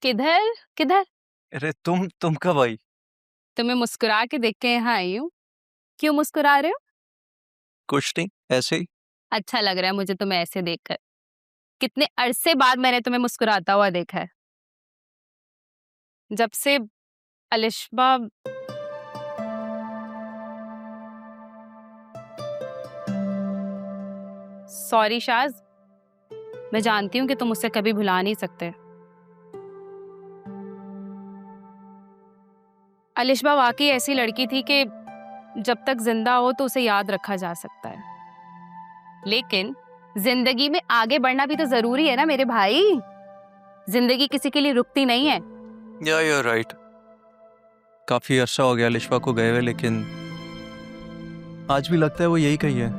किधर किधर? अरे तुम कब आई? तुम्हें मुस्कुरा के देख के यहाँ आई हूँ। क्यों मुस्कुरा रहे हो? कुछ नहीं, ऐसे ही। अच्छा लग रहा है मुझे तुम्हें ऐसे देखकर। कितने अरसे बाद मैंने तुम्हें मुस्कुराता हुआ देखा है। जब से अलिशबा सॉरी शाज, मैं जानती हूँ कि तुम उसे कभी भुला नहीं सकते। अलिशबा वाकई ऐसी लड़की थी कि जब तक जिंदा हो तो उसे याद रखा जा सकता है, लेकिन जिंदगी में आगे बढ़ना भी तो जरूरी है ना मेरे भाई। जिंदगी किसी के लिए रुकती नहीं है। या यू राइट। काफी अरसा हो गया लिशवा को गए हुए, लेकिन आज भी लगता है वो यही कही है।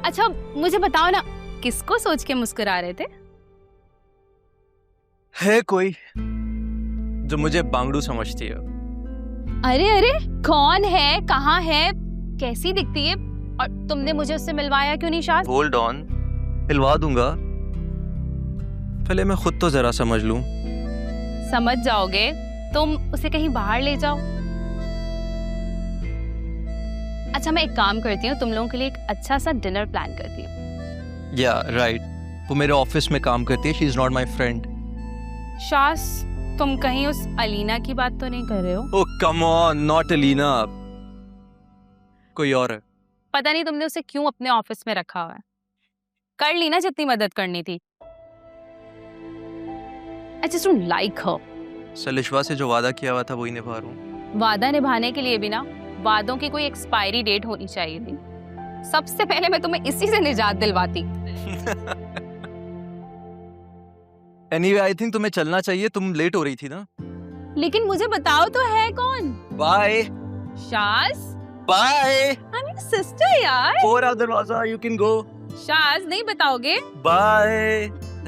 अच्छा मुझे बताओ ना, किसको सोच के मुस्कुरा रहे थे? है कोई जो मुझे बांगड़ू समझती है। अरे अरे, कौन है, कहाँ है, कैसी दिखती है, और तुमने मुझे उससे मिलवाया क्यों नहीं शाज? होल्ड ऑन, मिलवा दूंगा, पहले मैं खुद तो जरा समझ लूं। समझ जाओगे? तुम उसे कहीं बाहर ले जाओ। अच्छा मैं एक काम करती हूँ, तुम लोगों के लिए एक अच्छा सा डिनर प्लान करती हूँ। या राइट, वो मेरे ऑफिस में काम करती है। She is not my friend. शास, तुम कहीं उस अलीना की बात तो नहीं कर रहे हो? ओह कम ऑन, नॉट अलीना, कोई और है। पता नहीं तुमने उसे क्यों अपने ऑफिस में रखा हुआ है। कर ली ना जितनी मदद करनी थी। I just don't like her. सलिशवा से जो वादा किया हुआ था वही निभा रहा हूँ। वादा निभाने के लिए भी ना वादों की कोई एक्सपायरी डेट होनी चाहिए थी। सबसे पहले मैं तुम्हें इसी से निजात दिलवाती। एनीवे आई थिंक तुम्हें चलना चाहिए, तुम लेट हो रही थी ना। लेकिन मुझे बताओ तो है कौन? Bye Shaz, bye. I'm your sister यार। और आ दरवाजा, यू कैन गो। शाज नहीं बताओगे? Bye,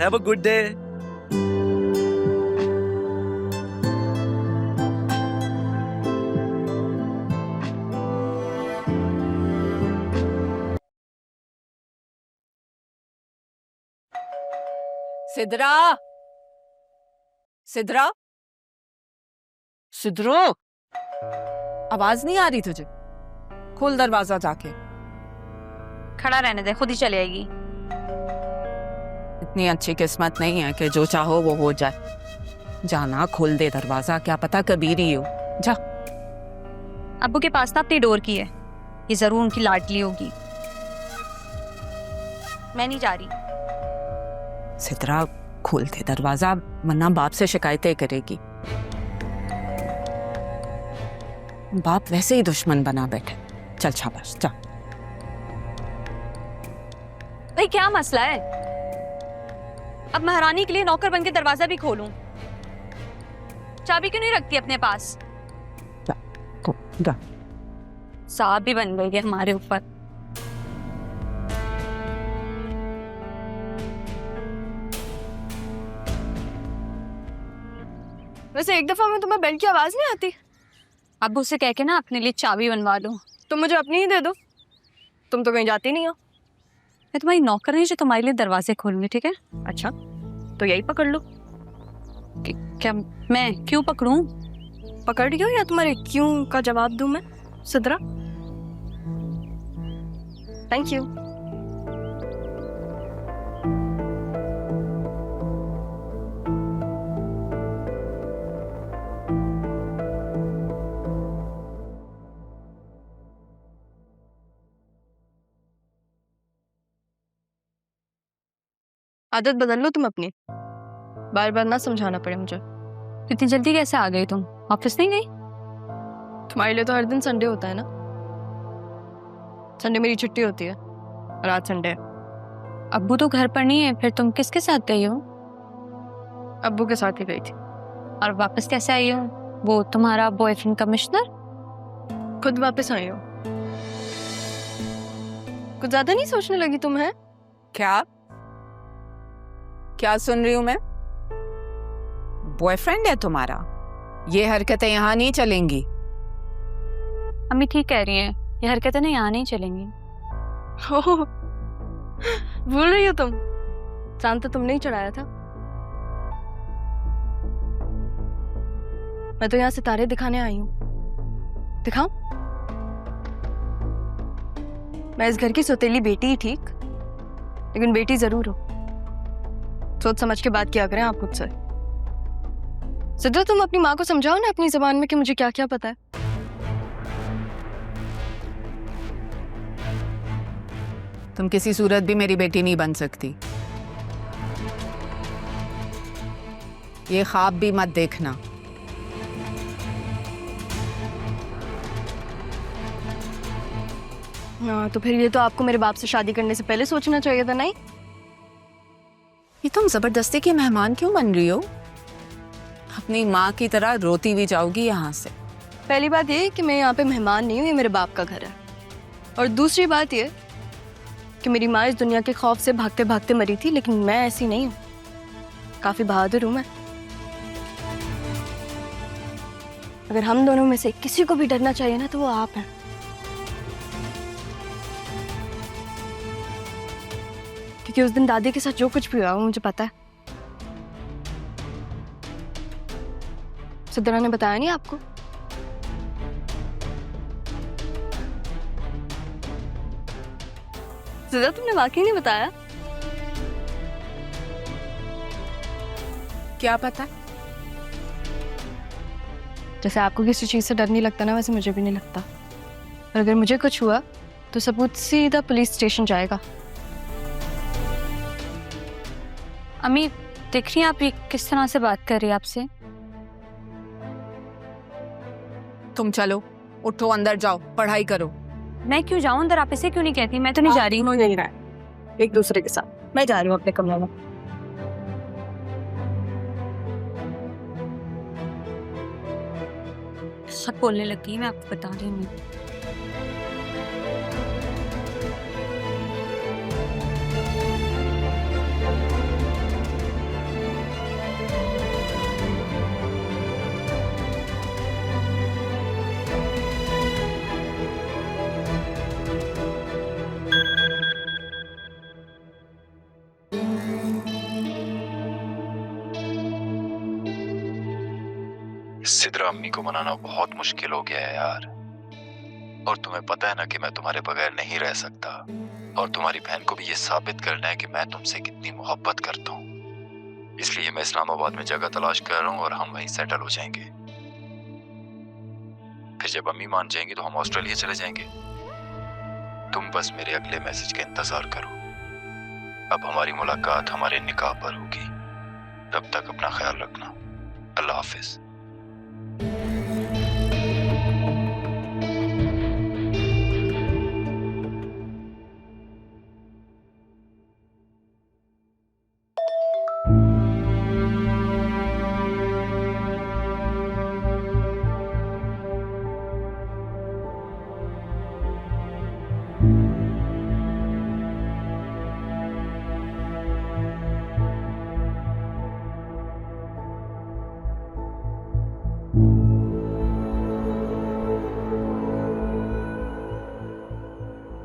have a good day. Sidra, Sidra, Sidro, आवाज नहीं आ रही तुझे? खोल दरवाजा जाके। खड़ा रहने दे, खुद ही चली आएगी। इतनी अच्छी किस्मत नहीं है कि जो चाहो वो हो जाए। जाना, खोल दे दरवाजा, क्या पता कभी ही हो। जा। अब्बू के पास ना अपनी डोर की है, ये जरूर उनकी लाडली होगी। मैं नहीं जा रही। सिद्रा खोल दे दरवाजा, वरना बाप से शिकायतें करेगी। बाप वैसे ही दुश्मन बना बैठे। चल शाबाश, जा। भाई क्या मसला है? अब महारानी के लिए नौकर बन के दरवाजा भी खोलूं? चाबी क्यों नहीं रखती अपने पास? जा। साहब भी बन गई है हमारे ऊपर। वैसे एक दफा में तुम्हें बेल की आवाज नहीं आती? अब्बू से कह के ना अपने लिए चाबी बनवा लो। तुम मुझे अपनी ही दे दो, तुम तो कहीं जाती नहीं हो। मैं तुम्हारी नौकर नहीं जो तुम्हारे लिए दरवाजे खोलूंगी, ठीक है? अच्छा तो यही पकड़ लो। क्या मैं क्यों पकड़ूं? पकड़ रही हो या तुम्हारे क्यों का जवाब दूं मैं? Sidra, thank you. आदत बदल लो तुम अपनी, बार बार ना समझाना पड़े मुझे। इतनी जल्दी कैसे आ गई तुम? ऑफिस नहीं गई? तुम्हारे लिए तो हर दिन संडे होता है ना। संडे मेरी छुट्टी होती है और आज संडे है। अब्बू तो घर पर नहीं है, फिर तुम किसके साथ गई हो? अब्बू के साथ ही गई थी। और वापस कैसे आई हो? वो तुम्हारा बॉयफ्रेंड कमिश्नर? खुद वापस आई हो। कुछ ज्यादा नहीं सोचने लगी तुम? है क्या सुन रही हूं मैं? बॉयफ्रेंड है तुम्हारा? ये हरकतें यहाँ नहीं चलेंगी। अम्मी ठीक कह रही हैं, ये हरकतें ना यहाँ नहीं चलेंगी। भूल रही हो तुम? चांद तो तुमने ही चढ़ाया था। मैं तो यहाँ सितारे दिखाने आई हूँ। दिखाऊं? मैं इस घर की सौतेली बेटी ही ठीक, लेकिन बेटी जरूर हो। सोच समझ के बात किया करें आप मुझसे। सिद्धा, तुम अपनी माँ को समझाओ ना अपनी जबान में कि मुझे क्या क्या पता है। तुम किसी सूरत भी मेरी बेटी नहीं बन सकती। ये ख्वाब भी मत देखना। हाँ, तो फिर ये तो आपको मेरे बाप से शादी करने से पहले सोचना चाहिए था, नहीं? ये तुम जबरदस्ती की मेहमान क्यों बन रही हो? अपनी माँ की तरह रोती भी जाओगी यहाँ से। पहली बात ये कि मैं यहाँ पे मेहमान नहीं हूँ, ये मेरे बाप का घर है। और दूसरी बात ये कि मेरी माँ इस दुनिया के खौफ से भागते भागते मरी थी, लेकिन मैं ऐसी नहीं हूँ। काफी बहादुर हूँ मैं। अगर हम दोनों में से किसी को भी डरना चाहिए ना, तो वो आप हैं। क्योंकि उस दिन दादी के साथ जो कुछ भी हुआ वो मुझे पता है। सिद्रा ने बताया नहीं आपको? सिद्रा, तुमने वाकई नहीं बताया? क्या पता? जैसे आपको किसी चीज से डर नहीं लगता ना, वैसे मुझे भी नहीं लगता। और अगर मुझे कुछ हुआ तो सबूत सीधा पुलिस स्टेशन जाएगा। अम्मी, देख रही हैं आप ये किस तरह से बात कर रही है आपसे? तुम चलो, उठो, अंदर जाओ, पढ़ाई करो। मैं क्यों जाऊं अंदर? आप इसे क्यों नहीं कहती? मैं तो नहीं जा रही हूँ। नहीं रहा है एक दूसरे के साथ। मैं जा रही हूँ अपने कमरे में। सब बोलने लगी, मैं आपको बता रही हूँ। सिद्रा, अम्मी को मनाना बहुत मुश्किल हो गया है यार। और तुम्हें पता है ना कि मैं तुम्हारे बगैर नहीं रह सकता। और तुम्हारी बहन को भी ये साबित करना है कि मैं तुमसे कितनी मोहब्बत करता हूँ। इसलिए मैं इस्लामाबाद में जगह तलाश कर रहा हूँ और हम वहीं सेटल हो जाएंगे। फिर जब अम्मी मान जाएंगी तो हम ऑस्ट्रेलिया चले जाएंगे। तुम बस मेरे अगले मैसेज का इंतजार करो। अब हमारी मुलाकात हमारे निकाह पर होगी। तब तक अपना ख्याल रखना। अल्लाह हाफिज।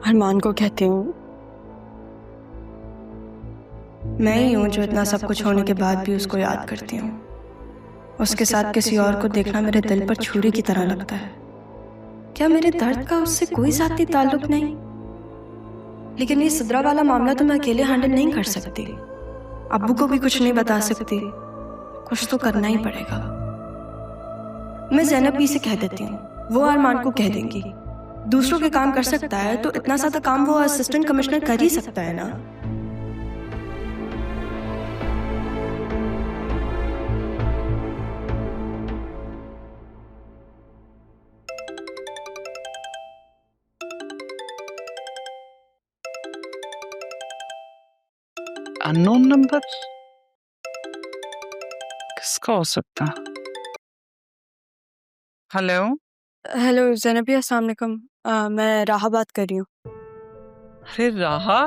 अरमान को कहती हूँ, मैं ही हूँ जो इतना सब कुछ होने के बाद भी उसको याद करती हूँ। उसके साथ किसी और को देखना मेरे दिल पर छुरी की तरह लगता है। क्या मेरे दर्द का उससे कोई ज़ाती ताल्लुक नहीं? लेकिन ये सिद्रा वाला मामला तो मैं अकेले हैंडल नहीं कर सकती। अब्बू को भी कुछ नहीं बता सकती। कुछ तो करना ही पड़ेगा। मैं ज़ैनब भी से कह देती हूँ, वो अरमान को कह देंगी। दूसरों के काम कर सकता है तो इतना ज़्यादा काम वो असिस्टेंट कमिश्नर कर ही सकता है ना। अननोन नंबर किसका हो सकता? हेलो। हेलो ज़ैनबी, अस्सलाम वालेकुम। मैं राहा बात कर रही हूँ। अरे राहा,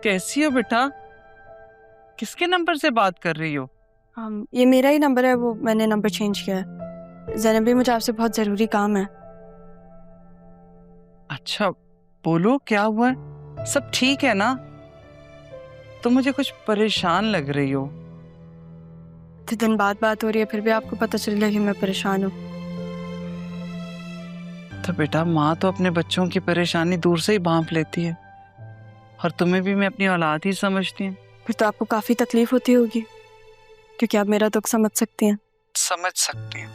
कैसी हो बेटा? किसके नंबर से बात कर रही हो? ये मेरा ही नंबर है, वो मैंने नंबर चेंज किया है। ज़ैनबी, मुझे आपसे बहुत ज़रूरी काम है। अच्छा, बोलो क्या हुआ है? सब ठीक है ना? तुम मुझे कुछ परेशान लग रही हो। इतने दिन बाद बात हो रही है, फिर भी आपको पता चल गया कि मैं परेशान हूँ। तो बेटा, माँ तो अपने बच्चों की परेशानी दूर से ही भांप लेती है, और तुम्हें भी मैं अपनी औलाद ही समझती हूँ। फिर तो आपको काफी तकलीफ होती होगी, क्योंकि आप मेरा दुख समझ सकती हैं। समझ सकती हूँ,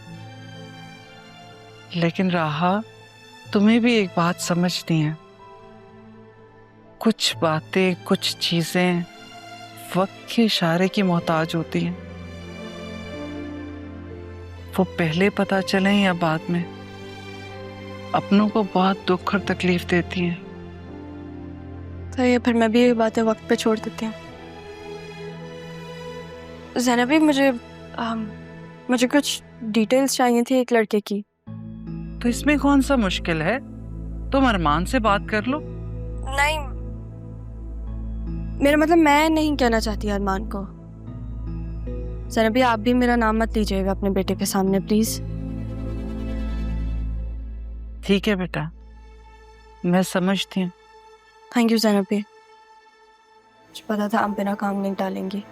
लेकिन राहा, तुम्हें भी एक बात समझनी है। कुछ बातें, कुछ चीजें वक्त के इशारे की मोहताज होती हैं। वो पहले पता चले या बाद में, अपनों को बहुत दुख और तकलीफ देती हैं। तो ये फिर मैं भी ये बातें वक्त पे छोड़ देती हूँ। ज़ैनबी, मुझे कुछ डिटेल्स चाहिए थी एक लड़के की। तो इसमें कौन सा मुश्किल है? तुम अरमान से बात कर लो। नहीं, मेरा मतलब मैं नहीं कहना चाहती अरमान को। ज़ैनबी, आप भी मेरा नाम मत लीजिएगा अपने बेटे के सामने, प्लीज। ठीक है बेटा, मैं समझती हूँ। थैंक यू ज़ैनबी, मुझे पता था आप बिना काम नहीं डालेंगी,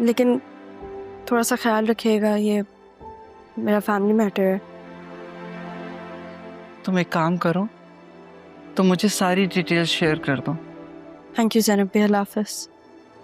लेकिन थोड़ा सा ख्याल रखिएगा, ये मेरा फैमिली मैटर है। तुम एक काम करो, तुम मुझे सारी डिटेल्स शेयर कर दो। थैंक यू ज़ैनबी, अल्लाह हाफ़िज़।